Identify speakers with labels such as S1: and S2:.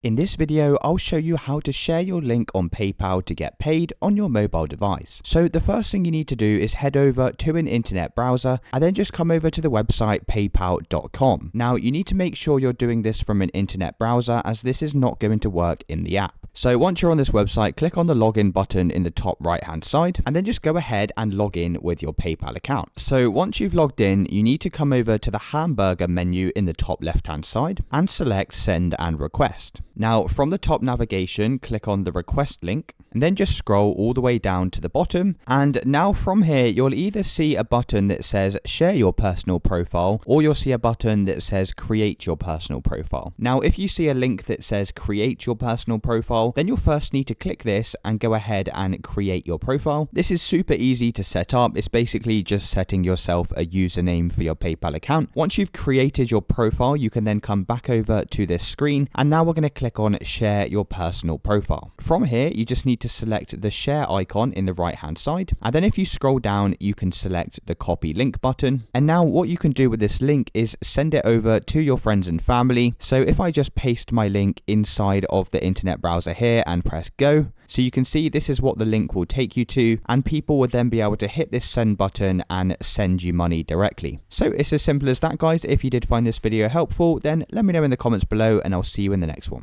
S1: In this video, I'll show you how to share your link on PayPal to get paid on your mobile device. So the first thing you need to do is head over to an internet browser and then just come over to the website paypal.com. Now you need to make sure you're doing this from an internet browser as this is not going to work in the app. So once you're on this website, click on the login button in the top right hand side and then just go ahead and log in with your PayPal account. So once you've logged in, you need to come over to the hamburger menu in the top left hand side and select send and request. Now from the top navigation, click on the request link and then just scroll all the way down to the bottom. And now from here, you'll either see a button that says share your personal profile or you'll see a button that says create your personal profile. Now, if you see a link that says create your personal profile, then you'll first need to click this and go ahead and create your profile. This is super easy to set up. It's basically just setting yourself a username for your PayPal account. Once you've created your profile, you can then come back over to this screen. And now we're going to click on share your personal profile. From here, you just need to select the share icon in the right hand side. And then if you scroll down, you can select the copy link button. And now what you can do with this link is send it over to your friends and family. So if I just paste my link inside of the internet browser here and press go, so you can see this is what the link will take you to, and people will then be able to hit this send button and send you money directly. So it's as simple as that, guys. If you did find this video helpful, then let me know in the comments below and I'll see you in the next one.